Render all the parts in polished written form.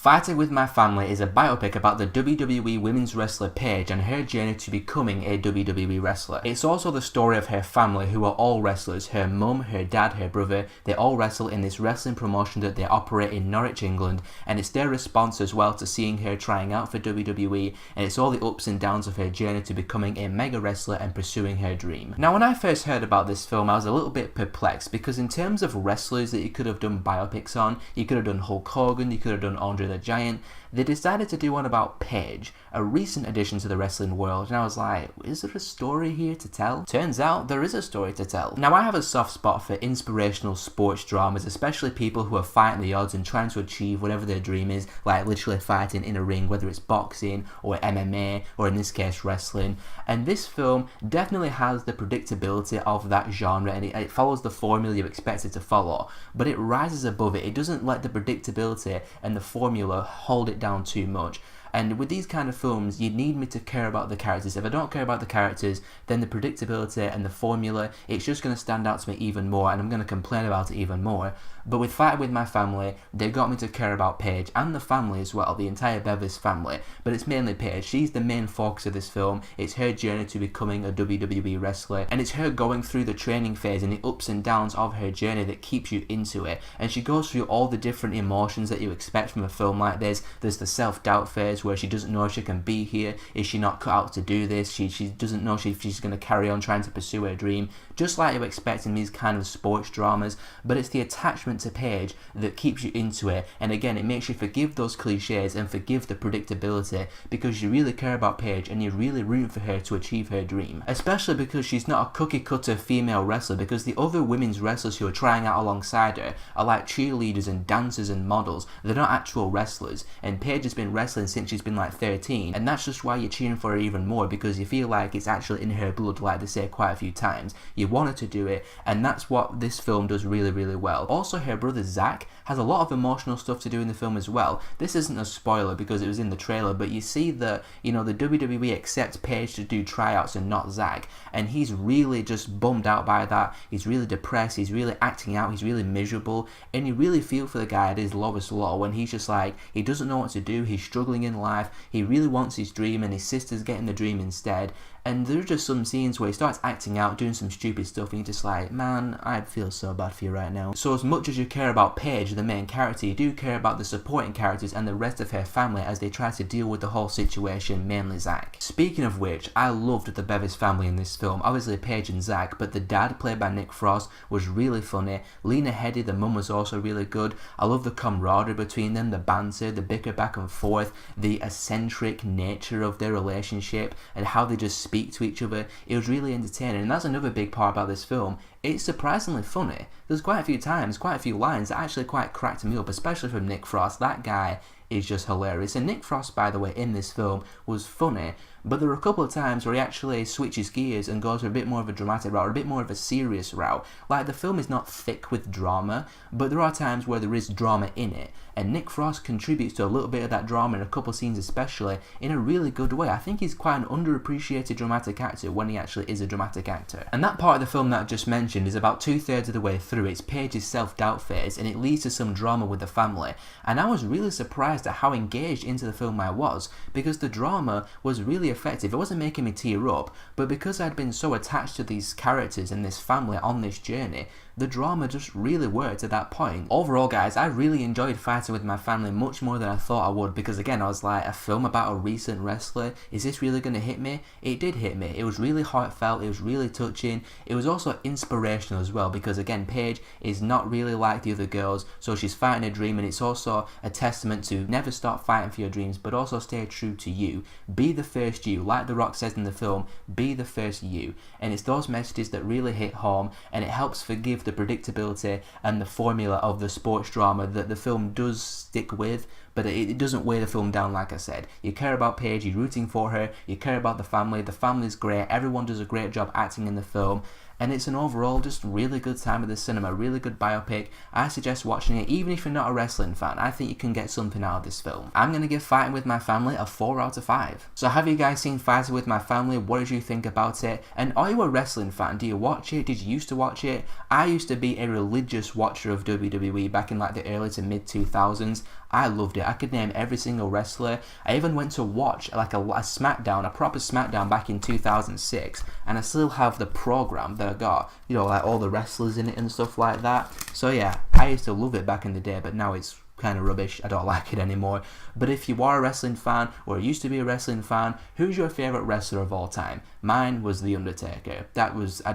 Fighting with My Family is a biopic about the WWE women's wrestler Paige and her journey to becoming a WWE wrestler. It's also the story of her family, who are all wrestlers. Her mum, her dad, her brother, they all wrestle in this wrestling promotion that they operate in Norwich, England, and it's their response as well to seeing her trying out for WWE, and it's all the ups and downs of her journey to becoming a mega wrestler and pursuing her dream. Now, when I first heard about this film, I was a little bit perplexed, because in terms of wrestlers that you could have done biopics on, you could have done Hulk Hogan, you could have done Andre the Giant. They decided to do one about Paige, a recent addition to the wrestling world, and I was like, is there a story here to tell? Turns out there is a story to tell. Now, I have a soft spot for inspirational sports dramas, especially people who are fighting the odds and trying to achieve whatever their dream is, like literally fighting in a ring, whether it's boxing or MMA or in this case wrestling. And this film definitely has the predictability of that genre, and it follows the formula you expect it to follow, but it rises above it. It doesn't let the predictability and the formula hold it down too much. And with these kind of films, you need me to care about the characters. If I don't care about the characters, then the predictability and the formula, it's just going to stand out to me even more, and I'm going to complain about it even more. But with Fighting with My Family, they got me to care about Paige and the family as well, the entire Bevis family. But it's mainly Paige. She's the main focus of this film. It's her journey to becoming a WWE wrestler, and it's her going through the training phase and the ups and downs of her journey that keeps you into it. And she goes through all the different emotions that you expect from a film like this. There's the self-doubt phase where she doesn't know if she can be here. Is she not cut out to do this? She doesn't know if she's going to carry on trying to pursue her dream, just like you expect in these kind of sports dramas. But it's the attachment to Paige that keeps you into it, and again, it makes you forgive those cliches and forgive the predictability, because you really care about Paige and you're really rooting for her to achieve her dream, especially because she's not a cookie cutter female wrestler, because the other women's wrestlers who are trying out alongside her are like cheerleaders and dancers and models. They're not actual wrestlers, and Paige has been wrestling since she's been like 13, and that's just why you're cheering for her even more, because you feel like it's actually in her blood, like they say quite a few times. You want her to do it, and that's what this film does really, really well. Also, her brother Zach has a lot of emotional stuff to do in the film as well. This isn't a spoiler because it was in the trailer, but you see that, the WWE accepts Paige to do tryouts and not Zach, and he's really just bummed out by that. He's really depressed, he's really acting out, he's really miserable, and you really feel for the guy at his lowest low when he's just like, he doesn't know what to do, he's struggling in life, he really wants his dream and his sister's getting the dream instead. And there are just some scenes where he starts acting out, doing some stupid stuff, and you're just like, man, I feel so bad for you right now. So as much as you care about Paige, the main character, you do care about the supporting characters and the rest of her family as they try to deal with the whole situation, mainly Zach. Speaking of which, I loved the Bevis family in this film. Obviously Paige and Zach, but the dad, played by Nick Frost, was really funny. Lena Headey, the mum, was also really good. I love the camaraderie between them, the banter, the bicker back and forth, the eccentric nature of their relationship, and how they just speak to each other. It was really entertaining, and that's another big part about this film. It's surprisingly funny. There's quite a few times, quite a few lines that actually quite cracked me up, especially from Nick Frost. That guy is just hilarious. And Nick Frost, by the way, in this film was funny, but there were a couple of times where he actually switches gears and goes for a bit more of a dramatic route, or a bit more of a serious route. Like, the film is not thick with drama, but there are times where there is drama in it, and Nick Frost contributes to a little bit of that drama in a couple of scenes especially, in a really good way. I think he's quite an underappreciated dramatic actor when he actually is a dramatic actor. And that part of the film that I just mentioned is about 2/3 of the way through. It's Paige's self-doubt phase, and it leads to some drama with the family. And I was really surprised at how engaged into the film I was, because the drama was really effective. It wasn't making me tear up, but because I'd been so attached to these characters and this family on this journey, the drama just really worked at that point. Overall, guys, I really enjoyed Fighting with My Family much more than I thought I would, because again, I was like, a film about a recent wrestler, is this really going to hit me? It did hit me. It was really heartfelt, it was really touching, it was also inspirational as well, because again, Paige is not really like the other girls, so she's fighting her dream, and it's also a testament to never stop fighting for your dreams, but also stay true to you. Be the first you, like The Rock says in the film, be the first you. And it's those messages that really hit home, and it helps forgive the predictability and the formula of the sports drama that the film does stick with, but it doesn't weigh the film down. Like I said, you care about Paige, you're rooting for her, you care about the family's great, everyone does a great job acting in the film, and it's an overall just really good time at the cinema, really good biopic. I suggest watching it even if you're not a wrestling fan. I think you can get something out of this film. I'm going to give Fighting with My Family a 4 out of 5. So have you guys seen Fighting with My Family? What did you think about it? And are you a wrestling fan? Do you watch it? Did you used to watch it? I used to be a religious watcher of WWE back in like the early to mid 2000s. I loved it. you. I could name every single wrestler. I even went to watch like a SmackDown, a proper SmackDown back in 2006, and I still have the program that I got, you know, like all the wrestlers in it and stuff like that. So yeah, I used to love it back in the day, but now it's kind of rubbish. I don't like it anymore. But if you are a wrestling fan, or used to be a wrestling fan, who's your favourite wrestler of all time? Mine was The Undertaker.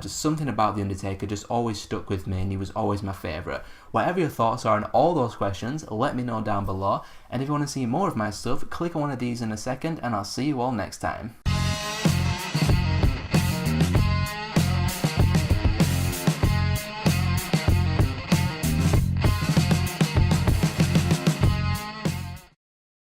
Something about The Undertaker just always stuck with me, and he was always my favourite. Whatever your thoughts are on all those questions, let me know down below. And if you want to see more of my stuff, click on one of these in a second, and I'll see you all next time.